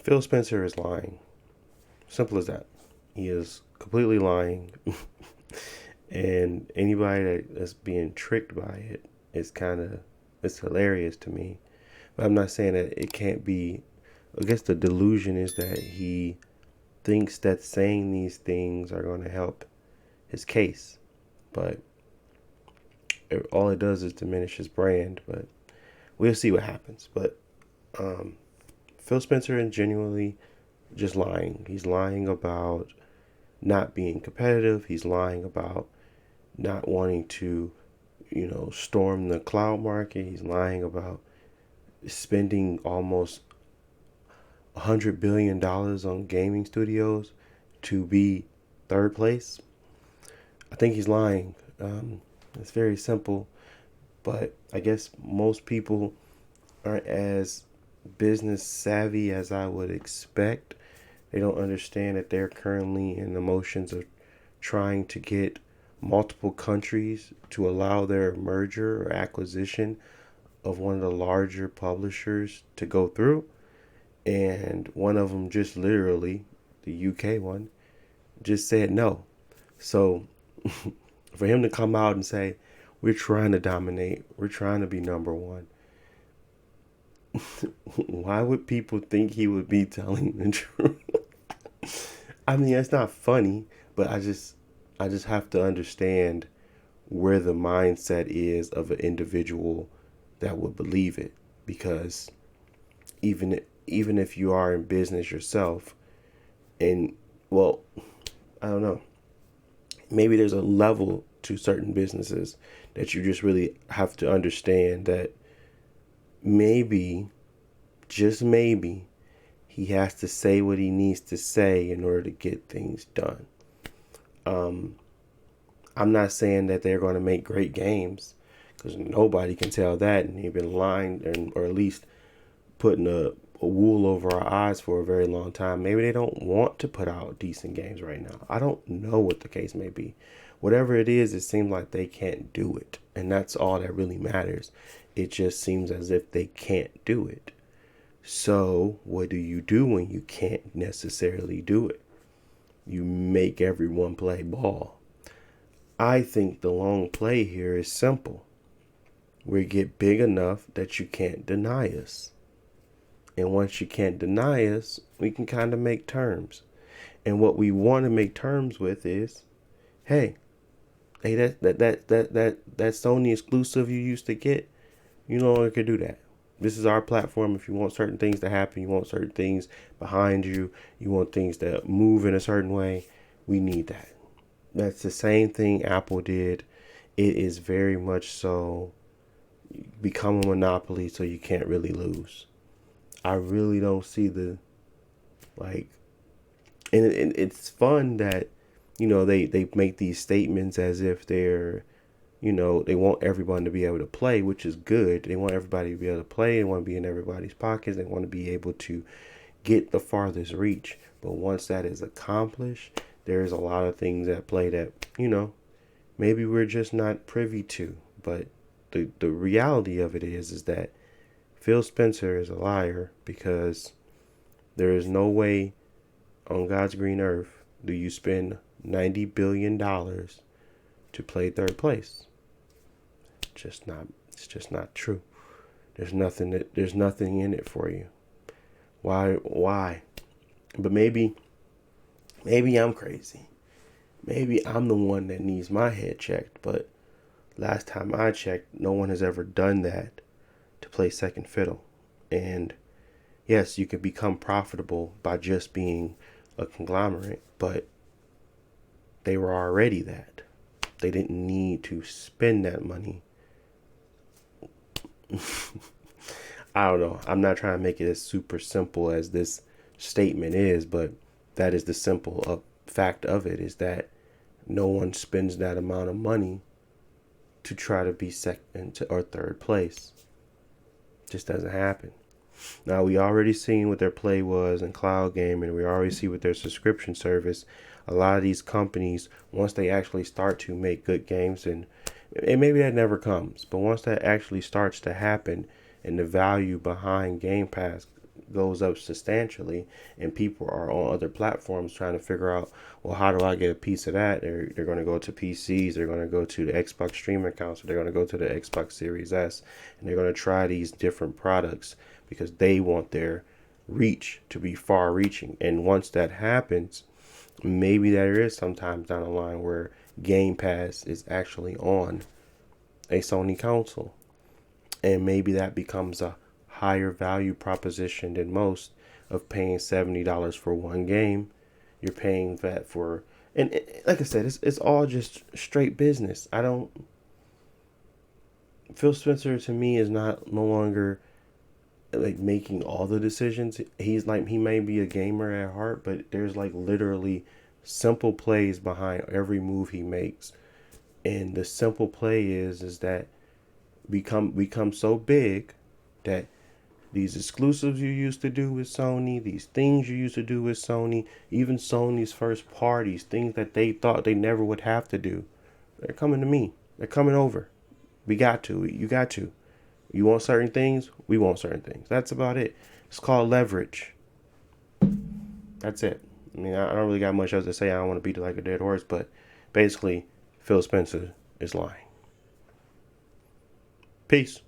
Phill Spencer is lying. Simple as that. He is completely lying. And anybody that's being tricked by it is it's hilarious to me. But I'm not saying that it can't be. I guess the delusion is that he thinks that saying these things are going to help his case. But all it does is diminish his brand. But we'll see what happens. But Phill Spencer is genuinely just lying. He's lying about not being competitive. He's lying about not wanting to, storm the cloud market. He's lying about spending almost $100 billion on gaming studios to be third place. I think he's lying. It's very simple, but I guess most people aren't as business savvy as I would expect. They don't understand that they're currently in the motions of trying to get multiple countries to allow their merger or acquisition of one of the larger publishers to go through. And one of them just literally, the UK one, just said no. So for him to come out and say, we're trying to dominate, we're trying to be number one, why would people think he would be telling the truth? I mean, it's not funny, but I just have to understand where the mindset is of an individual that would believe it. Because even if you are in business yourself, and well, I don't know, maybe there's a level to certain businesses that you just really have to understand that maybe, just maybe, he has to say what he needs to say in order to get things done. I'm not saying that they're going to make great games, because nobody can tell that, and they've been lying, or at least putting a wool over our eyes for a very long time. Maybe they don't want to put out decent games right now. I don't know what the case may be. Whatever it is, it seems like they can't do it, and that's all that really matters. It just seems as if they can't do it. So what do you do when you can't necessarily do it? You make everyone play ball. I think the long play here is simple. We get big enough that you can't deny us. And once you can't deny us, we can kind of make terms. And what we want to make terms with is, hey, that Sony exclusive you used to get, you no longer can do that. This is our platform. If you want certain things to happen, you want certain things behind you, you want things to move in a certain way, we need that. That's the same thing Apple did. It is very much so become a monopoly so you can't really lose. I really don't see and it's fun that, they make these statements as if they're, they want everyone to be able to play, which is good. They want everybody to be able to play. They want to be in everybody's pockets. They want to be able to get the farthest reach. But once that is accomplished, there's a lot of things at play that, maybe we're just not privy to. But the reality of it is that Phill Spencer is a liar, because there is no way on God's green earth do you spend $90 billion to play third place. It's just not true. There's nothing in it for you. Why? But maybe I'm crazy. Maybe I'm the one that needs my head checked, but last time I checked, no one has ever done that to play second fiddle. And yes, you can become profitable by just being a conglomerate, but they were already that. They didn't need to spend that money. I don't know. I'm not trying to make it as super simple as this statement is, but that is the simple fact of it, is that no one spends that amount of money to try to be second or third place. Just doesn't happen. Now, we already seen what their play was in cloud gaming. We already see with their subscription service. A lot of these companies, once they actually start to make good games, and maybe that never comes, but once that actually starts to happen and the value behind Game Pass goes up substantially, and people are on other platforms trying to figure out, well, how do I get a piece of that? They're going to go to PCs, they're going to go to the Xbox streaming accounts, or they're going to go to the Xbox Series S, and they're going to try these different products because they want their reach to be far reaching. And once that happens, maybe there is sometimes down the line where Game Pass is actually on a Sony console, and maybe that becomes a higher value proposition than most of paying $70 for one game. You're paying that for, and like I said, it's all just straight business. I don't. Phill Spencer to me is not no longer like making all the decisions. He's like, he may be a gamer at heart, but there's like literally simple plays behind every move he makes. And the simple play is that become so big that these exclusives you used to do with Sony, these things you used to do with Sony, even Sony's first parties, things that they thought they never would have to do, they're coming to me. They're coming over. We got to. You got to. You want certain things? We want certain things. That's about it. It's called leverage. That's it. I mean, I don't really got much else to say. I don't want to beat it like a dead horse, but basically, Phill Spencer is lying. Peace.